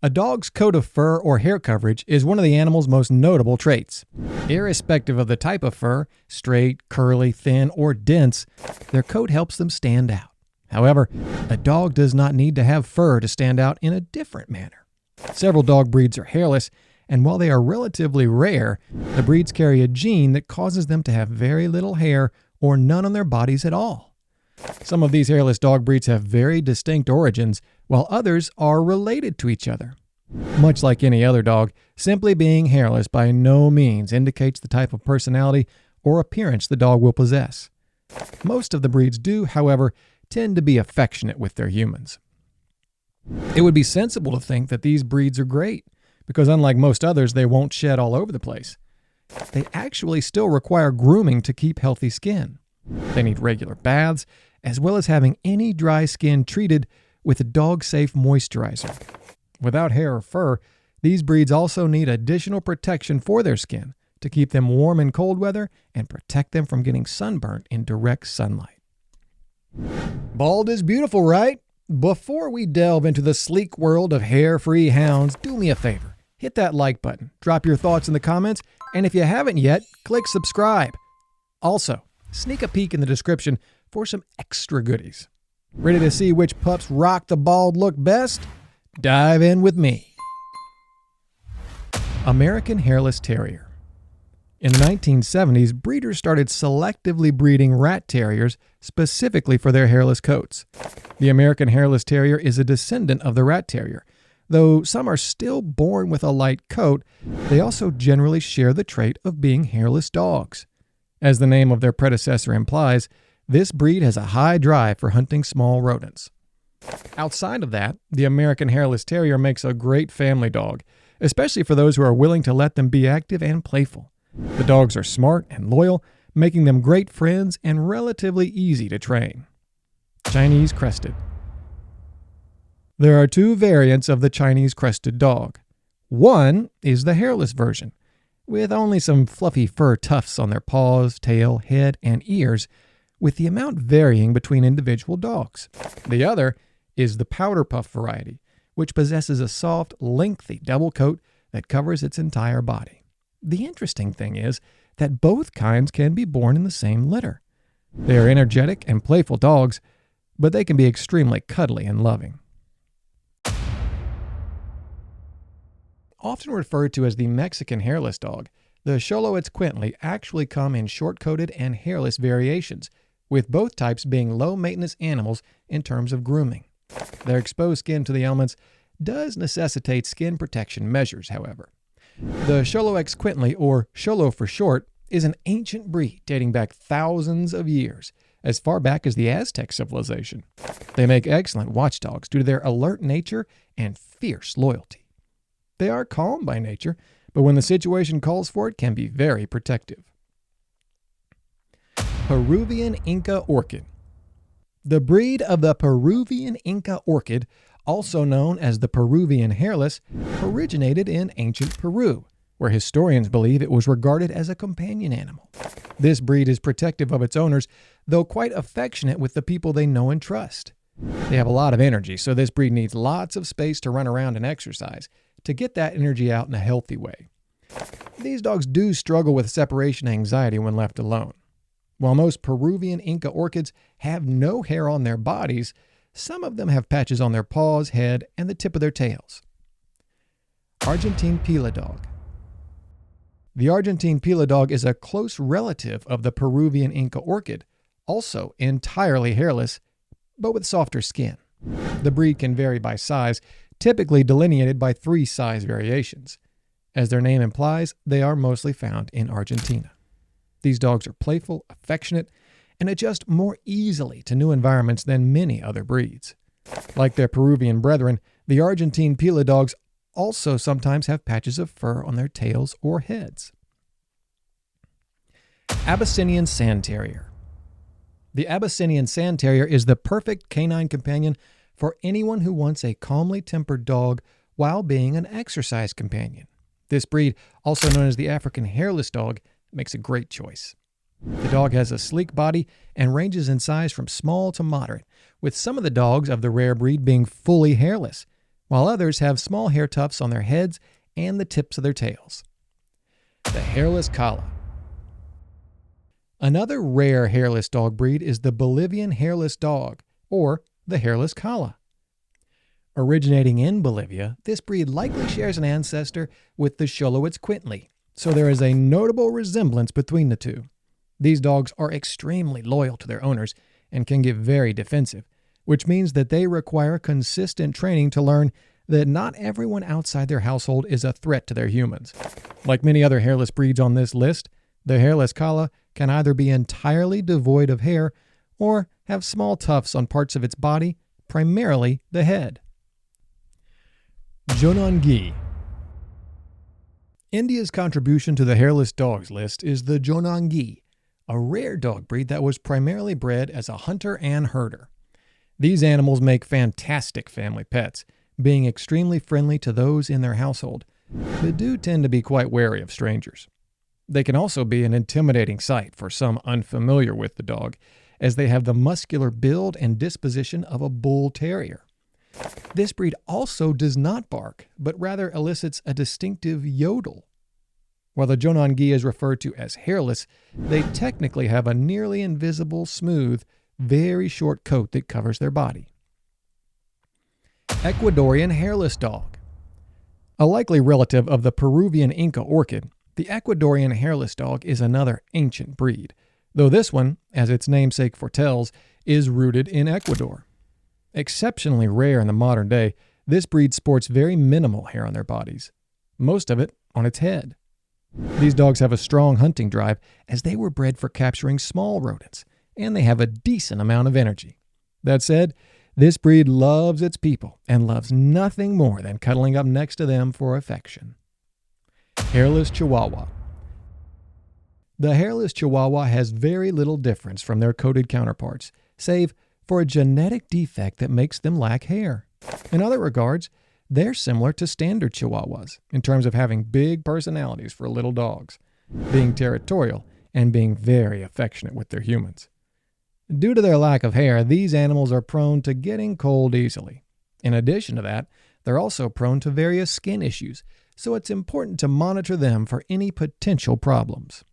A dog's coat of fur or hair coverage is one of the animal's most notable traits. Irrespective of the type of fur, straight, curly, thin, or dense, their coat helps them stand out. However, a dog does not need to have fur to stand out in a different manner. Several dog breeds are hairless, and while they are relatively rare, the breeds carry a gene that causes them to have very little hair or none on their bodies at all. Some of these hairless dog breeds have very distinct origins, while others are related to each other. Much like any other dog, simply being hairless by no means indicates the type of personality or appearance the dog will possess. Most of the breeds do, however, tend to be affectionate with their humans. It would be sensible to think that these breeds are great, because unlike most others, they won't shed all over the place. They actually still require grooming to keep healthy skin. They need regular baths, as well as having any dry skin treated with a dog-safe moisturizer. Without hair or fur, these breeds also need additional protection for their skin to keep them warm in cold weather and protect them from getting sunburnt in direct sunlight. Bald is beautiful, right? Before we delve into the sleek world of hair-free hounds, do me a favor. Hit that like button, drop your thoughts in the comments, and if you haven't yet, click subscribe. Also, sneak a peek in the description for some extra goodies. Ready to see which pups rock the bald look best? Dive in with me. American Hairless Terrier. In the 1970s, breeders started selectively breeding rat terriers specifically for their hairless coats. The American Hairless Terrier is a descendant of the rat terrier. Though some are still born with a light coat, they also generally share the trait of being hairless dogs. As the name of their predecessor implies, this breed has a high drive for hunting small rodents. Outside of that, the American Hairless Terrier makes a great family dog, especially for those who are willing to let them be active and playful. The dogs are smart and loyal, making them great friends and relatively easy to train. Chinese Crested. There are two variants of the Chinese Crested dog. One is the hairless version, with only some fluffy fur tufts on their paws, tail, head, and ears, with the amount varying between individual dogs. The other is the powder puff variety, which possesses a soft, lengthy double coat that covers its entire body. The interesting thing is that both kinds can be born in the same litter. They are energetic and playful dogs, but they can be extremely cuddly and loving. Often referred to as the Mexican hairless dog, the Xoloitzcuintli actually come in short-coated and hairless variations, with both types being low-maintenance animals in terms of grooming. Their exposed skin to the elements does necessitate skin protection measures, however. The Xoloitzcuintli, or Xolo for short, is an ancient breed dating back thousands of years, as far back as the Aztec civilization. They make excellent watchdogs due to their alert nature and fierce loyalty. They are calm by nature, but when the situation calls for it, can be very protective. Peruvian Inca Orchid. The breed of the Peruvian Inca Orchid, also known as the Peruvian Hairless, originated in ancient Peru, where historians believe it was regarded as a companion animal. This breed is protective of its owners, though quite affectionate with the people they know and trust. They have a lot of energy, so this breed needs lots of space to run around and exercise to get that energy out in a healthy way. These dogs do struggle with separation anxiety when left alone. While most Peruvian Inca orchids have no hair on their bodies, some of them have patches on their paws, head, and the tip of their tails. Argentine Pila Dog. The Argentine Pila Dog is a close relative of the Peruvian Inca Orchid, also entirely hairless, but with softer skin. The breed can vary by size, typically delineated by 3 size variations. As their name implies, they are mostly found in Argentina. These dogs are playful, affectionate, and adjust more easily to new environments than many other breeds. Like their Peruvian brethren, the Argentine Pila dogs also sometimes have patches of fur on their tails or heads. Abyssinian Sand Terrier. The Abyssinian Sand Terrier is the perfect canine companion for anyone who wants a calmly tempered dog while being an exercise companion. This breed, also known as the African Hairless Dog, makes a great choice. The dog has a sleek body and ranges in size from small to moderate, with some of the dogs of the rare breed being fully hairless, while others have small hair tufts on their heads and the tips of their tails. The hairless Kala. Another rare hairless dog breed is the Bolivian hairless dog, or the hairless Kala. Originating in Bolivia, this breed likely shares an ancestor with the Xolowitz Quintly, so there is a notable resemblance between the two. These dogs are extremely loyal to their owners and can get very defensive, which means that they require consistent training to learn that not everyone outside their household is a threat to their humans. Like many other hairless breeds on this list, the hairless Kala can either be entirely devoid of hair or have small tufts on parts of its body, primarily the head. Jonanggi. India's contribution to the hairless dogs list is the Jonanggi, a rare dog breed that was primarily bred as a hunter and herder. These animals make fantastic family pets, being extremely friendly to those in their household, but do tend to be quite wary of strangers. They can also be an intimidating sight for some unfamiliar with the dog, as they have the muscular build and disposition of a bull terrier. This breed also does not bark, but rather elicits a distinctive yodel. While the Jonanggi is referred to as hairless, they technically have a nearly invisible, smooth, very short coat that covers their body. Ecuadorian hairless dog. A likely relative of the Peruvian Inca orchid, the Ecuadorian hairless dog is another ancient breed, though this one, as its namesake foretells, is rooted in Ecuador. Exceptionally rare in the modern day, this breed sports very minimal hair on their bodies, most of it on its head. These dogs have a strong hunting drive as they were bred for capturing small rodents, and they have a decent amount of energy. That said, this breed loves its people and loves nothing more than cuddling up next to them for affection. Hairless Chihuahua. The hairless Chihuahua has very little difference from their coated counterparts, save for a genetic defect that makes them lack hair. In other regards, they're similar to standard Chihuahuas in terms of having big personalities for little dogs, being territorial, and being very affectionate with their humans. Due to their lack of hair, these animals are prone to getting cold easily. In addition to that, they're also prone to various skin issues, so it's important to monitor them for any potential problems.